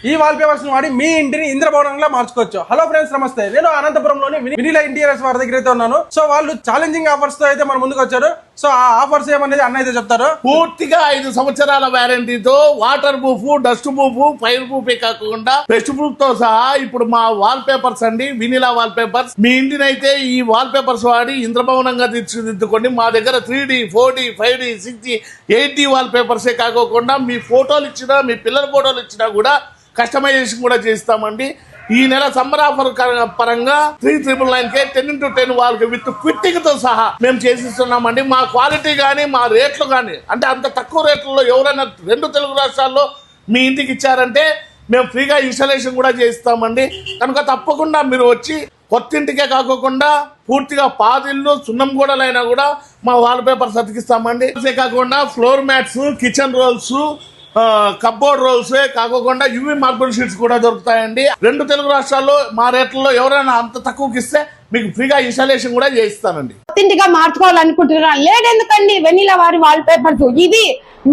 ఈ wall papers వాడి మీ ఇంటిని ఇంద్రభవనంగా మార్చుకోవచ్చు. హలో ఫ్రెండ్స్, నమస్తే. నేను అనంతపురంలోని వినీలా ఇంటీరియర్స్ వారి దగ్గర అయితే ఉన్నాను. సో వాళ్ళు ఛాలెంజింగ్ ఆఫర్స్ తో అయితే మన ముందుకు వచ్చారు. సో ఆ ఆఫర్స్ ఏమనేది అన్న అయితే చెప్తారు. పూర్తిగా 5 సంవత్సరాల వారంటీతో water proof, dust proof, fire proof కాకుండా పెస్ట్ ప్రూఫ్ తో సహా ఇప్పుడు మా వాల్ పేపర్స్ అండి, వినీలా వాల్ పేపర్స్. మీ ఇంటిని అయితే ఈ వాల్ పేపర్స్ వాడి ఇంద్రభవనంగా తీర్చిదిద్దుకోండి. మా దగ్గర 3D, 4D, 5D, 6D, 8D wall పేపర్సే కాకుండా మీ ఫోటోలు ఇచ్చినా, మీ పిల్లల ఫోటోలు ఇచ్చినా కూడా కస్టమైజేషన్ కూడా చేస్తామండి. ఈ నెల సమ్మర్ ఆఫర్ పరంగా 3999 10x10 వాళ్ళకి విత్ ఫిట్టింగ్ తో సహా మేము చేసిస్తున్నామండి. మా క్వాలిటీ కానీ మా రేట్లు కానీ అంటే అంత తక్కువ రేట్లలో ఎవరైనా 2 తెలుగు రాష్ట్రాల్లో మీ ఇంటికి ఇచ్చారంటే మేము ఫ్రీగా ఇన్స్టాలేషన్ కూడా చేస్తామండి. కనుక తప్పకుండా మీరు వచ్చి కొత్తింటికే కాకుండా పూర్తిగా పాదిళ్ళు, సున్నం గోడలైనా కూడా మా వాల్ పేపర్స్ అతికిస్తామండి. అంతే కాకుండా floor mats, kitchen rolls, cupboard rolls కాకుండా యూవీ మార్బుల్ షీట్స్ కూడా దొరుకుతాయండి. 2 తెలుగు రాష్ట్రాల్లో మా రేట్లలో ఎవరైనా అంత తక్కువకి ఇస్తే మీకు ఫ్రీగా ఇన్స్టాలేషన్ కూడా చేయిస్తానండి. కొత్తింటిగా మార్చుకోవాలనుకుంటున్నా లేదెందుకండి వెనీలా వారి వాల్ పేపర్స్. ఇది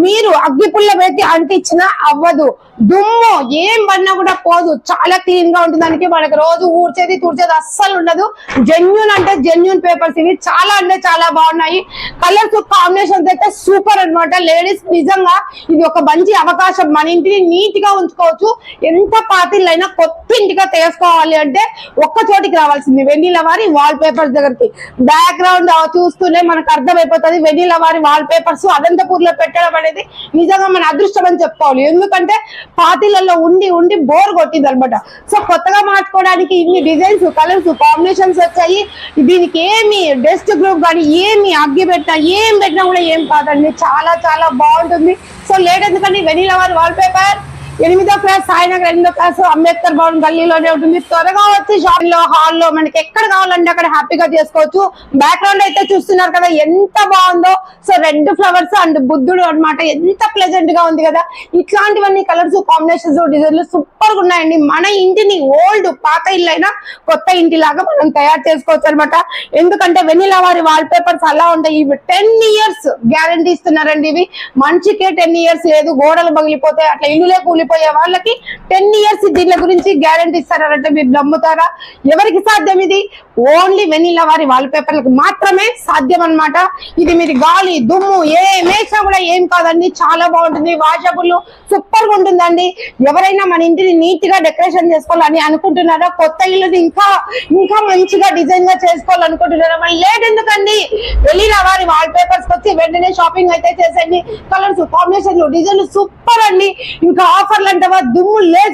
మీరు అగ్గిపుల్ల పెట్టి అంటించినా అవ్వదు, దుమ్ము ఏం పడినా కూడా పోదు, చాలా క్లీన్ గా ఉంటుంది. దానికి మనకి రోజు ఊడ్చేది తుడిచేది అస్సలు ఉండదు. జెన్యూన్ అంటే జెన్యూన్ పేపర్స్ ఇవి. చాలా అంటే చాలా బాగున్నాయి. కలర్స్ కాంబినేషన్స్ అయితే సూపర్ అన్నమాట. లేడీస్ నిజంగా ఇది ఒక మంచి అవకాశం. మన ఇంటిని నీట్ గా ఉంచుకోవచ్చు. ఎంత పాతిళ్ళైనా కొత్తింటిగా చేసుకోవాలి అంటే ఒక్క చోటికి రావాల్సింది వెనీలా వారి వాల్ పేపర్స్ దగ్గరికి. బ్యాక్గ్రౌండ్ చూస్తూనే మనకు అర్థమైపోతుంది వెనీలా వారి వాల్ పేపర్స్ అనంతపూర్ లో పెట్టడం అనేది నిజంగా మన అదృష్టం అని చెప్పుకోవాలి. ఎందుకంటే పార్టీలలో ఉండి ఉండి బోర్ కొట్టింది అనమాట. సో కొత్తగా మార్చుకోవడానికి ఇన్ని డిజైన్స్, కలర్స్, కాంబినేషన్స్ వచ్చాయి. దీనికి ఏమి డస్ట్ గ్రూప్ కానీ ఏమి అగ్గి పెట్టినా ఏం పెట్టినా కూడా ఏం కాదండి, చాలా చాలా బాగుంటుంది. సో లేట్ ఎందుకండి వెనీలా వారి వాల్ పేపర్ 8వ క్లాస్, సాయినగర్ 8వ క్లాస్, అంబేద్కర్ భవన్ గల్లీలోనే ఉంటుంది. త్వరగా వచ్చి షాప్ లో, హాల్లో మనకి ఎక్కడ కావాలంటే అక్కడ హ్యాపీగా చేసుకోవచ్చు. బ్యాక్గ్రౌండ్ అయితే చూస్తున్నారు కదా ఎంత బాగుందో. సో రెడ్ ఫ్లవర్స్ అండ్ బుద్ధుడు అన్నమాట. ఎంత ప్లెజెంట్ గా ఉంది కదా. ఇట్లాంటివన్నీ కలర్స్, కాంబినేషన్స్, డిజైన్లు సూపర్ గా ఉన్నాయండి. మన ఇంటిని ఓల్డ్ పాత ఇల్లు అయినా కొత్త ఇంటి లాగా మనం తయారు చేసుకోవచ్చు అనమాట. ఎందుకంటే వెనీలా వారి వాల్ పేపర్స్ అలా ఉంటాయి. ఇవి 10 years గ్యారంటీ ఇస్తున్నారండి. ఇవి మంచికే 10 years లేదు, గోడలు పగిలిపోతాయి, అట్లా ఇల్లులే కూలిపోయే వాళ్ళకి 10 years దీని గురించి గ్యారంటీ ఇస్తారంటే మీరు నమ్ముతారా? ఎవరికి సాధ్యం ఇది? ఓన్లీ వెనీలా వారి వాల్ పేపర్లకు మాత్రమే సాధ్యం అన్నమాట. ఇది మీరు గాలి, దుమ్ము ఏం వేసినా కూడా ఏం కాదండి, చాలా బాగుంటుంది. వాషబుల్ సూపర్ గా ఉంటుందండి. ఎవరైనా మన ఇంటిని నీట్ గా డెకరేషన్ చేసుకోవాలని అనుకుంటున్నారా? కొత్త ఇల్లుని ఇంకా ఇంకా మంచిగా డిజైన్ గా చేసుకోవాలనుకుంటున్నారా? మరి లేట్ ఎందుకండి, వెనీలా వారి వాల్ పేపర్స్ వచ్చి వెంటనే షాపింగ్ అయితే చేసేయండి. కలర్స్, కాంబినేషన్లు, డిజైన్లు సూపర్ అండి. ఇంకా ఆఫర్లు అంటావా, దుమ్ము లేదు.